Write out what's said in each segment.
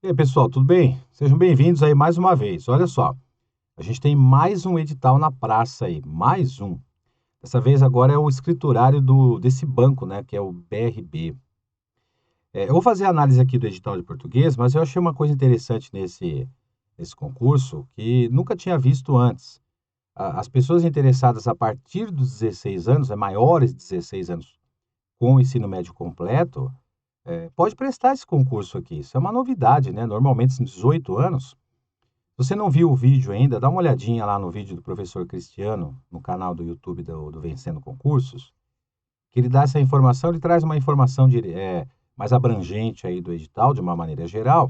E aí, pessoal, tudo bem? Sejam bem-vindos aí mais uma vez. Olha só, a gente tem mais um edital na praça aí, mais um. Dessa vez agora é o escriturário desse banco, né, que é o BRB. Eu vou fazer a análise aqui do edital de português, mas eu achei uma coisa interessante nesse concurso que nunca tinha visto antes. As pessoas interessadas a partir dos 16 anos, maiores de 16 anos, com o ensino médio completo, pode prestar esse concurso aqui. Isso é uma novidade, né? Normalmente, são 18 anos. Se você não viu o vídeo ainda, dá uma olhadinha lá no vídeo do professor Cristiano, no canal do YouTube do Vencendo Concursos, que ele dá essa informação, ele traz uma informação mais abrangente aí do edital, de uma maneira geral.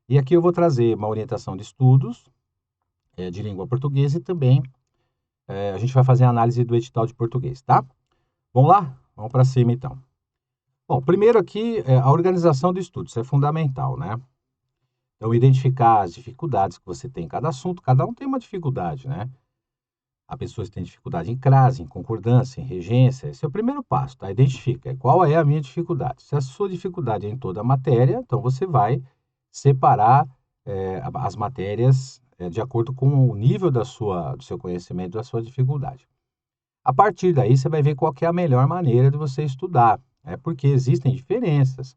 E aqui eu vou trazer uma orientação de estudos, de língua portuguesa e também a gente vai fazer a análise do edital de português, tá? Vamos lá? Vamos para cima então. Bom, primeiro aqui, a organização do estudo, isso é fundamental, né? Então, identificar as dificuldades que você tem em cada assunto, cada um tem uma dificuldade, né? Há pessoas que têm dificuldade em crase, em concordância, em regência. Esse é o primeiro passo, tá? Identifica qual é a minha dificuldade. Se a sua dificuldade é em toda a matéria, então você vai separar as matérias de acordo com o nível do seu conhecimento, da sua dificuldade. A partir daí, você vai ver qual que é a melhor maneira de você estudar, né? Porque existem diferenças.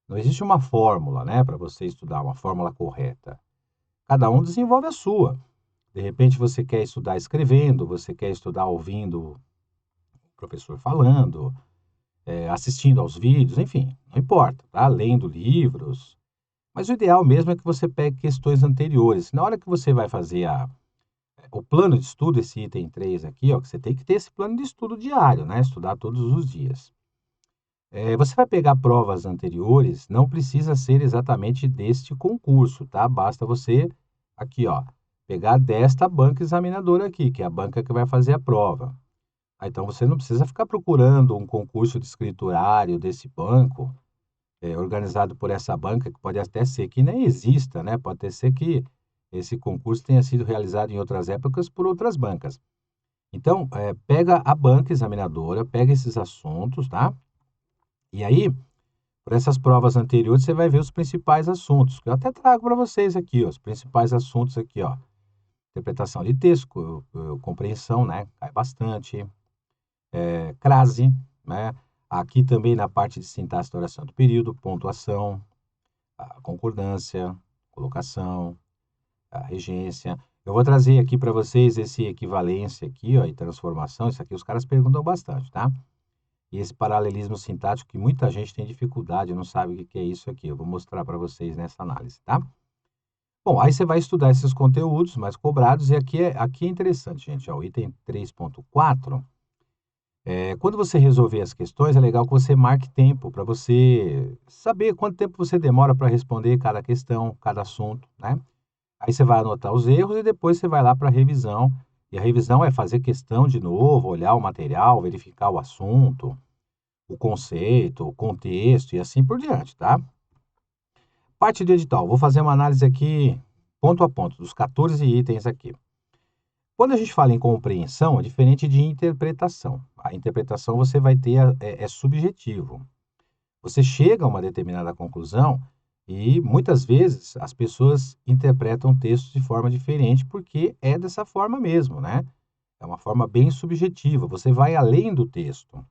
Não existe uma fórmula, né, para você estudar, uma fórmula correta. Cada um desenvolve a sua. De repente você quer estudar escrevendo, você quer estudar ouvindo o professor falando, assistindo aos vídeos, enfim, não importa, tá? Lendo livros. Mas o ideal mesmo é que você pegue questões anteriores. Na hora que você vai fazer o plano de estudo, esse item 3 aqui, ó, que você tem que ter esse plano de estudo diário, né? Estudar todos os dias. Você vai pegar provas anteriores, não precisa ser exatamente deste concurso, tá? Basta você, aqui, ó, pegar desta banca examinadora aqui, que é a banca que vai fazer a prova. Então você não precisa ficar procurando um concurso de escriturário desse banco, organizado por essa banca, que pode até ser que nem exista, né? Pode até ser que esse concurso tenha sido realizado em outras épocas por outras bancas. Então, pega a banca examinadora, pega esses assuntos, tá? E aí, por essas provas anteriores, você vai ver os principais assuntos, que eu até trago para vocês aqui, ó, os principais assuntos aqui, ó. Interpretação de texto, compreensão, né? Cai bastante. Crase, né? Aqui também na parte de sintaxe da oração do período, pontuação, a concordância, colocação, a regência. Eu vou trazer aqui para vocês esse equivalência aqui, ó, e transformação. Isso aqui os caras perguntam bastante, tá? E esse paralelismo sintático que muita gente tem dificuldade, não sabe o que é isso aqui. Eu vou mostrar para vocês nessa análise, tá? Bom, aí você vai estudar esses conteúdos mais cobrados e aqui é interessante, gente, ó, o item 3.4, quando você resolver as questões, é legal que você marque tempo para você saber quanto tempo você demora para responder cada questão, cada assunto, né? Aí você vai anotar os erros e depois você vai lá para a revisão. E a revisão é fazer questão de novo, olhar o material, verificar o assunto, o conceito, o contexto e assim por diante, tá? Parte do edital, vou fazer uma análise aqui, ponto a ponto, dos 14 itens aqui. Quando a gente fala em compreensão, é diferente de interpretação. A interpretação você vai ter, é subjetivo. Você chega a uma determinada conclusão e muitas vezes as pessoas interpretam textos de forma diferente porque é dessa forma mesmo, né? É uma forma bem subjetiva. Você vai além do texto.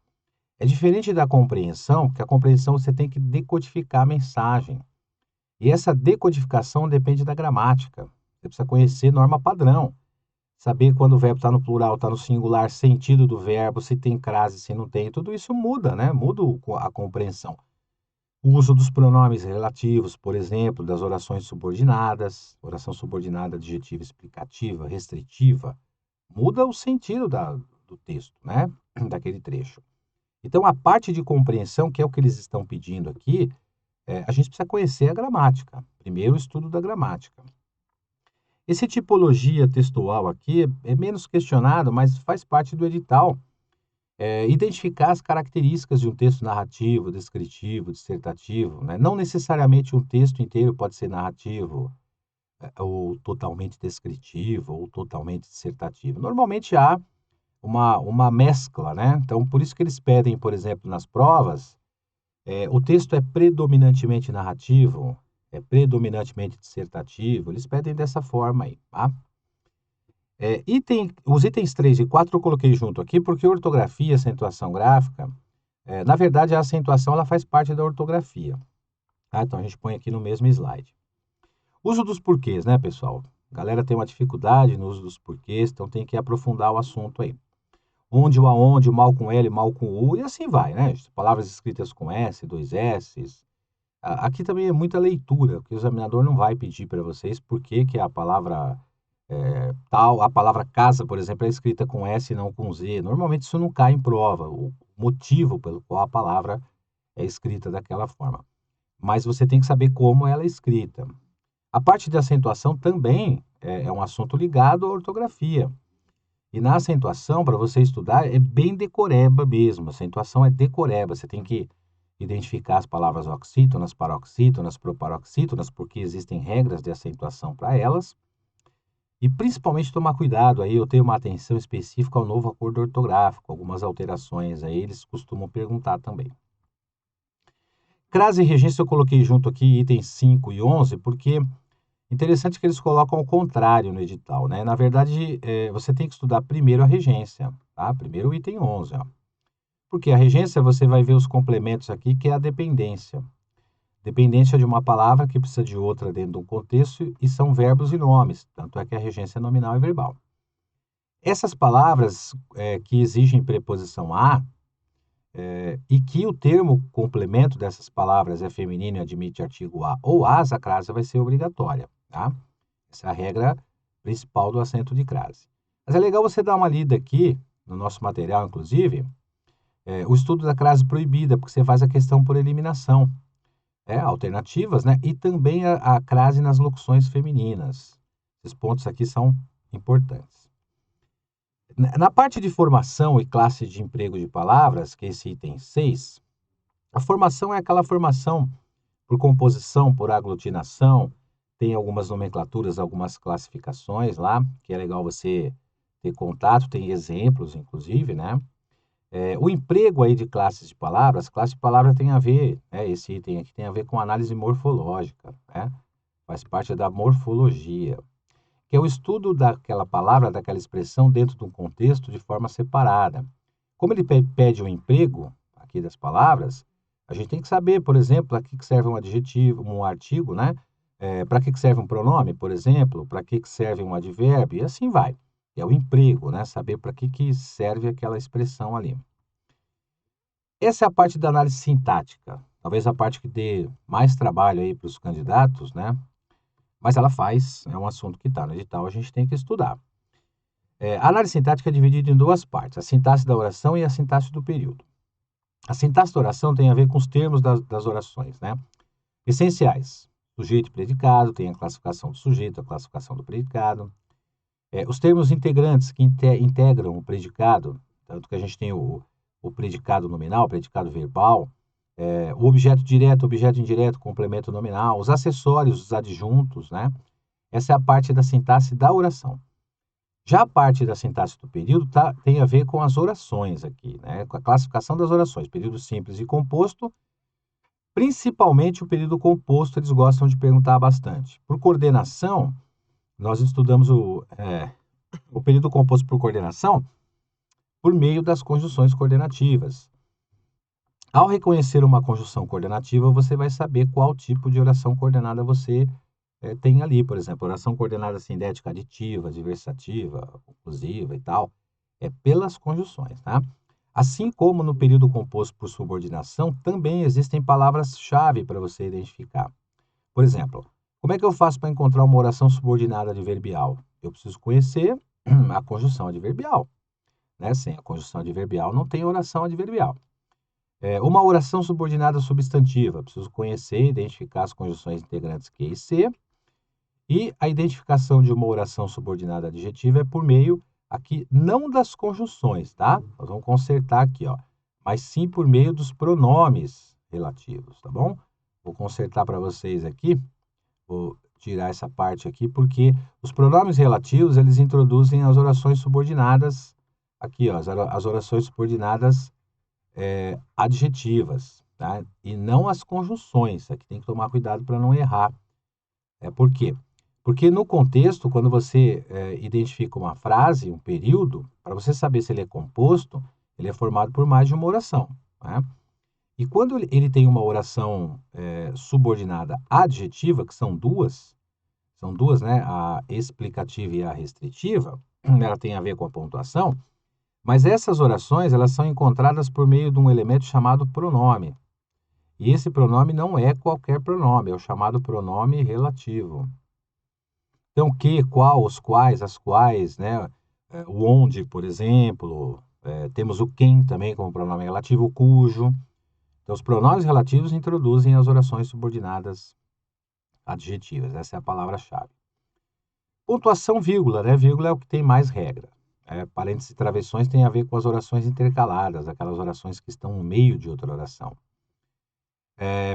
É diferente da compreensão, porque a compreensão você tem que decodificar a mensagem. E essa decodificação depende da gramática. Você precisa conhecer norma padrão, saber quando o verbo está no plural, está no singular, sentido do verbo, se tem crase, se não tem. Tudo isso muda, né? Muda a compreensão. O uso dos pronomes relativos, por exemplo, das orações subordinadas, oração subordinada adjetiva explicativa, restritiva, muda o sentido do texto, né? Daquele trecho. Então, a parte de compreensão, que é o que eles estão pedindo aqui, a gente precisa conhecer a gramática. Primeiro, o estudo da gramática. Esse tipologia textual aqui é menos questionado, mas faz parte do edital. Identificar as características de um texto narrativo, descritivo, dissertativo, né? Não necessariamente um texto inteiro pode ser narrativo, ou totalmente descritivo, ou totalmente dissertativo. Normalmente há uma mescla, né? Então, por isso que eles pedem, por exemplo, nas provas, o texto é predominantemente narrativo, predominantemente dissertativo, eles pedem dessa forma aí, tá? Os itens 3 e 4 eu coloquei junto aqui porque ortografia e acentuação gráfica, na verdade a acentuação ela faz parte da ortografia, tá? Então a gente põe aqui no mesmo slide. Uso dos porquês, né, pessoal? A galera tem uma dificuldade no uso dos porquês, então tem que aprofundar o assunto aí. Onde, o aonde, o mal com L, mal com U, e assim vai, né? Palavras escritas com S, dois S. Aqui também é muita leitura, porque o examinador não vai pedir para vocês por que que a palavra tal, a palavra casa, por exemplo, é escrita com S e não com Z. Normalmente isso não cai em prova, o motivo pelo qual a palavra é escrita daquela forma. Mas você tem que saber como ela é escrita. A parte de acentuação também é um assunto ligado à ortografia. E na acentuação, para você estudar, é bem decoreba mesmo. A acentuação é decoreba. Você tem que identificar as palavras oxítonas, paroxítonas, proparoxítonas, porque existem regras de acentuação para elas. E principalmente tomar cuidado aí, eu tenho uma atenção específica ao novo acordo ortográfico, algumas alterações aí, eles costumam perguntar também. Crase e regência eu coloquei junto aqui itens 5 e 11, porque interessante que eles colocam ao contrário no edital, né? Na verdade, você tem que estudar primeiro a regência, tá? Primeiro o item 11, ó. Porque a regência você vai ver os complementos aqui, que é a dependência. Dependência de uma palavra que precisa de outra dentro de um contexto e são verbos e nomes, tanto é que a regência é nominal e verbal. Essas palavras que exigem preposição a e que o termo complemento dessas palavras é feminino e admite artigo a ou as, a crase vai ser obrigatória, tá? Essa é a regra principal do acento de crase. Mas é legal você dar uma lida aqui, no nosso material, inclusive, o estudo da crase proibida, porque você faz a questão por eliminação. Alternativas, né? E também a crase nas locuções femininas. Esses pontos aqui são importantes. Na parte de formação e classe de emprego de palavras, que é esse item 6, a formação é aquela formação por composição, por aglutinação, tem algumas nomenclaturas, algumas classificações lá, que é legal você ter contato, tem exemplos, inclusive, né? O emprego aí de classes de palavras, classe de palavra tem a ver, esse item aqui tem a ver com análise morfológica, né? Faz parte da morfologia, que é o estudo daquela palavra, daquela expressão dentro de um contexto de forma separada. Como ele pede o emprego aqui das palavras, a gente tem que saber, por exemplo, para que serve um adjetivo, um artigo, né? Para que serve um pronome, por exemplo, para que serve um advérbio, e assim vai. É o emprego, né? Saber para que serve aquela expressão ali. Essa é a parte da análise sintática, talvez a parte que dê mais trabalho aí para os candidatos, né? Mas ela faz, é um assunto que está no edital, a gente tem que estudar. A análise sintática é dividida em duas partes, a sintaxe da oração e a sintaxe do período. A sintaxe da oração tem a ver com os termos das orações, né? Essenciais, sujeito e predicado, tem a classificação do sujeito, a classificação do predicado. Os termos integrantes que integram o predicado, tanto que a gente tem o predicado nominal, o predicado verbal, o objeto direto, objeto indireto, complemento nominal, os acessórios, os adjuntos, né? Essa é a parte da sintaxe da oração. Já a parte da sintaxe do período tem a ver com as orações aqui, né? Com a classificação das orações, período simples e composto. Principalmente o período composto, eles gostam de perguntar bastante. Por coordenação, nós estudamos o período composto por coordenação por meio das conjunções coordenativas. Ao reconhecer uma conjunção coordenativa, você vai saber qual tipo de oração coordenada você tem ali. Por exemplo, oração coordenada sindética aditiva, adversativa, conclusiva e tal. Pelas conjunções, tá? Assim como no período composto por subordinação, também existem palavras-chave para você identificar. Por exemplo, como é que eu faço para encontrar uma oração subordinada adverbial? Eu preciso conhecer a conjunção adverbial, né? Sem a conjunção adverbial não tem oração adverbial. Uma oração subordinada substantiva, preciso conhecer e identificar as conjunções integrantes Q e C. E a identificação de uma oração subordinada adjetiva é por meio aqui, não das conjunções, tá? Nós vamos consertar aqui, ó, mas sim por meio dos pronomes relativos, tá bom? Vou consertar para vocês aqui, vou tirar essa parte aqui, porque os pronomes relativos, eles introduzem as orações subordinadas, aqui, ó, as orações subordinadas adjetivas, tá? E não as conjunções, aqui tem que tomar cuidado para não errar Por quê? Porque no contexto, quando você identifica uma frase, um período, para você saber se ele é composto, ele é formado por mais de uma oração, né? E quando ele tem uma oração subordinada adjetiva, que são duas, né? A explicativa e a restritiva, ela tem a ver com a pontuação, mas essas orações, elas são encontradas por meio de um elemento chamado pronome. E esse pronome não é qualquer pronome, é o chamado pronome relativo. Então, que, qual, os quais, as quais, né? O onde, por exemplo, temos o quem também como pronome relativo, o cujo. Então, os pronomes relativos introduzem as orações subordinadas adjetivas. Essa é a palavra-chave. Pontuação, vírgula, né? Vírgula é o que tem mais regra. Parênteses e travessões tem a ver com as orações intercaladas, aquelas orações que estão no meio de outra oração.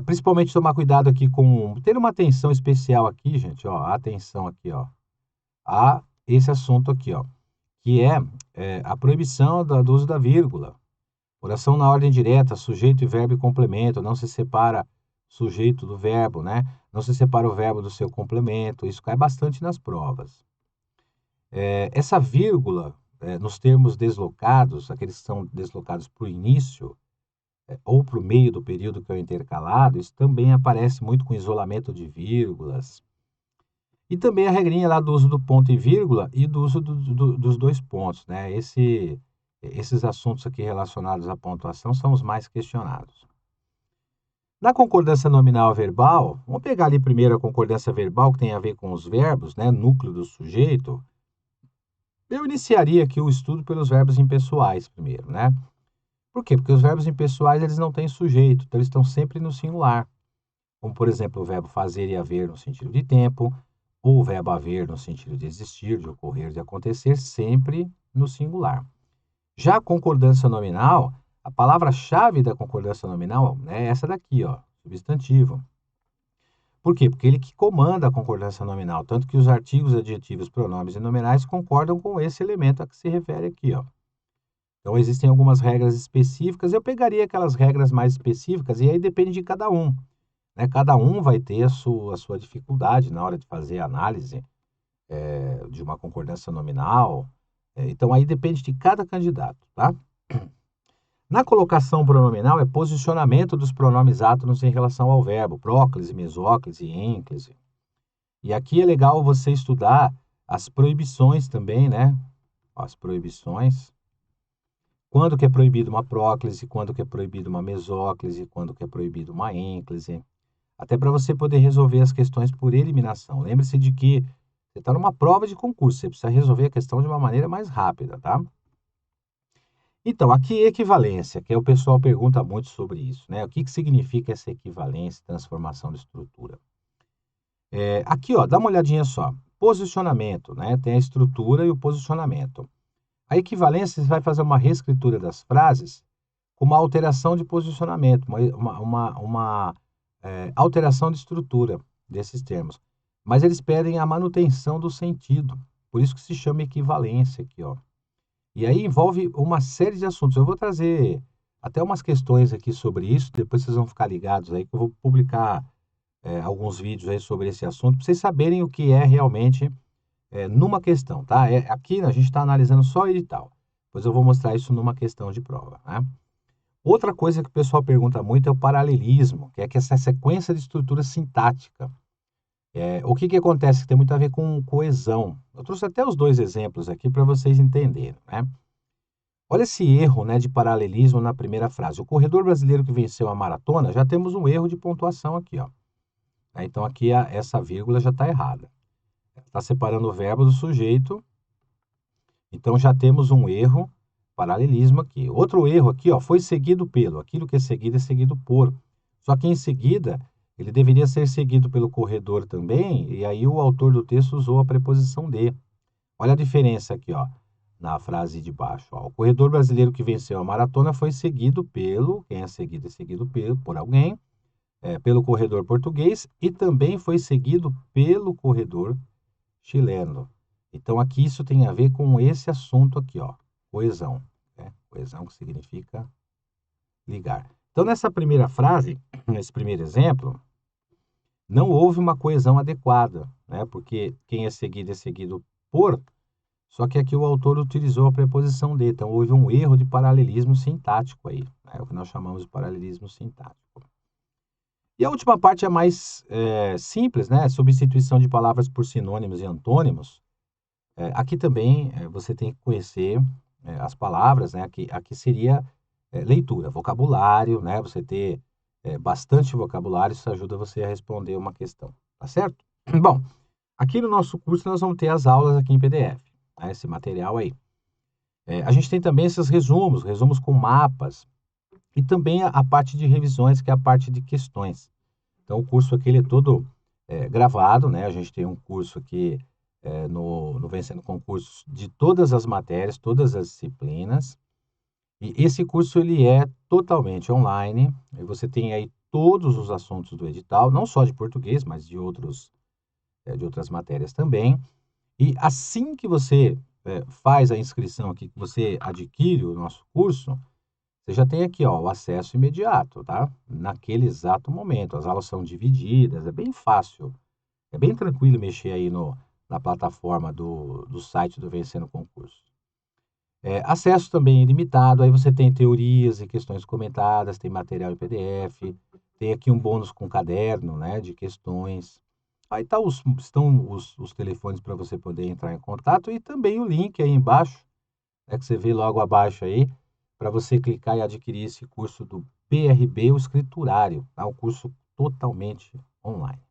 Principalmente tomar cuidado aqui com... Ter uma atenção especial aqui, gente, ó. Atenção aqui, ó. A esse assunto aqui, ó. Que é a proibição do uso da vírgula. Oração na ordem direta, sujeito e verbo e complemento, não se separa sujeito do verbo, né? Não se separa o verbo do seu complemento, isso cai bastante nas provas. Essa vírgula, nos termos deslocados, aqueles que são deslocados para o início, ou para o meio do período que é o intercalado, isso também aparece muito com isolamento de vírgulas. E também a regrinha lá do uso do ponto e vírgula e do uso dos dois pontos, né? Esses assuntos aqui relacionados à pontuação são os mais questionados. Na concordância nominal verbal, vamos pegar ali primeiro a concordância verbal, que tem a ver com os verbos, né? Núcleo do sujeito. Eu iniciaria aqui o estudo pelos verbos impessoais primeiro, né? Por quê? Porque os verbos impessoais, eles não têm sujeito, então eles estão sempre no singular. Como, por exemplo, o verbo fazer e haver no sentido de tempo, ou o verbo haver no sentido de existir, de ocorrer, de acontecer, sempre no singular. Já a concordância nominal, a palavra-chave da concordância nominal é essa daqui, ó, substantivo. Por quê? Porque ele que comanda a concordância nominal, tanto que os artigos, adjetivos, pronomes e nominais concordam com esse elemento a que se refere aqui, ó. Então, existem algumas regras específicas. Eu pegaria aquelas regras mais específicas e aí depende de cada um, né? Cada um vai ter a sua dificuldade na hora de fazer a análise de uma concordância nominal. Então, aí depende de cada candidato, tá? Na colocação pronominal é posicionamento dos pronomes átonos em relação ao verbo, próclise, mesóclise e ênclise. E aqui é legal você estudar as proibições também, né? As proibições. Quando que é proibido uma próclise, quando que é proibido uma mesóclise, quando que é proibido uma ênclise. Até para você poder resolver as questões por eliminação. Lembre-se de que você está numa prova de concurso, você precisa resolver a questão de uma maneira mais rápida, tá? Então, aqui equivalência, que o pessoal pergunta muito sobre isso, né? O que significa essa equivalência, transformação de estrutura? Aqui, ó, dá uma olhadinha só. Posicionamento, né? Tem a estrutura e o posicionamento. A equivalência, você vai fazer uma reescritura das frases com uma alteração de posicionamento, uma alteração de estrutura desses termos. Mas eles pedem a manutenção do sentido. Por isso que se chama equivalência aqui, ó. E aí envolve uma série de assuntos. Eu vou trazer até umas questões aqui sobre isso, depois vocês vão ficar ligados aí, que eu vou publicar alguns vídeos aí sobre esse assunto, para vocês saberem o que é realmente numa questão, tá? Aqui a gente está analisando só o edital. Depois eu vou mostrar isso numa questão de prova, né? Outra coisa que o pessoal pergunta muito é o paralelismo, que é essa sequência de estrutura sintática. O que acontece que tem muito a ver com coesão. Eu trouxe até os dois exemplos aqui para vocês entenderem, né? Olha esse erro, né, de paralelismo na primeira frase. O corredor brasileiro que venceu a maratona, já temos um erro de pontuação aqui, ó. Então aqui essa vírgula já está errada. Está separando o verbo do sujeito. Então já temos um erro, paralelismo aqui. Outro erro aqui, ó, foi seguido pelo. Aquilo que é seguido por. Só que em seguida, ele deveria ser seguido pelo corredor também, e aí o autor do texto usou a preposição de. Olha a diferença aqui, ó, na frase de baixo. Ó. O corredor brasileiro que venceu a maratona foi seguido pelo, quem é seguido por alguém, pelo corredor português e também foi seguido pelo corredor chileno. Então, aqui isso tem a ver com esse assunto aqui, ó, coesão. Né? Coesão que significa ligar. Então, nessa primeira frase, nesse primeiro exemplo, não houve uma coesão adequada, né? Porque quem é seguido por, só que aqui o autor utilizou a preposição de, então houve um erro de paralelismo sintático aí, né? É o que nós chamamos de paralelismo sintático. E a última parte é mais simples, né? Substituição de palavras por sinônimos e antônimos. Aqui também você tem que conhecer as palavras, né? Aqui seria leitura, vocabulário, né? Você ter bastante vocabulário, isso ajuda você a responder uma questão, tá certo? Bom, aqui no nosso curso nós vamos ter as aulas aqui em PDF, né? Esse material aí. A gente tem também esses resumos com mapas, e também a parte de revisões, que é a parte de questões. Então, o curso aqui ele é todo gravado, né? A gente tem um curso aqui no Vencendo Concursos de todas as matérias, todas as disciplinas. E esse curso ele é totalmente online. E você tem aí todos os assuntos do edital, não só de português, mas de outras matérias também. E assim que você faz a inscrição aqui, que você adquire o nosso curso, você já tem aqui, ó, o acesso imediato, tá? Naquele exato momento. As aulas são divididas, é bem fácil, é bem tranquilo mexer aí na plataforma do site do Vencendo Concurso. Acesso também ilimitado, aí você tem teorias e questões comentadas, tem material em PDF, tem aqui um bônus com caderno, né, de questões. Aí estão os telefones para você poder entrar em contato e também o link aí embaixo, né, que você vê logo abaixo aí, para você clicar e adquirir esse curso do PRB, o escriturário, tá? Um curso totalmente online.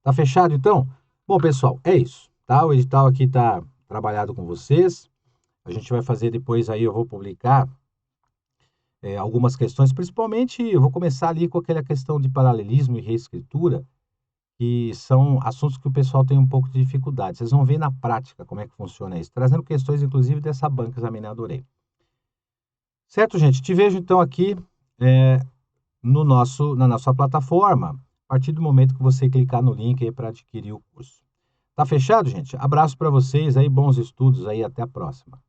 Tá fechado então? Bom, pessoal, é isso, tá? O edital aqui tá trabalhado com vocês. A gente vai fazer depois aí, eu vou publicar algumas questões, principalmente eu vou começar ali com aquela questão de paralelismo e reescritura, que são assuntos que o pessoal tem um pouco de dificuldade. Vocês vão ver na prática como é que funciona isso, trazendo questões, inclusive, dessa banca examinadora aí. Certo, gente? Te vejo então aqui eh, no na nossa plataforma, a partir do momento que você clicar no link aí para adquirir o curso. Tá fechado, gente? Abraço para vocês aí, bons estudos aí, até a próxima.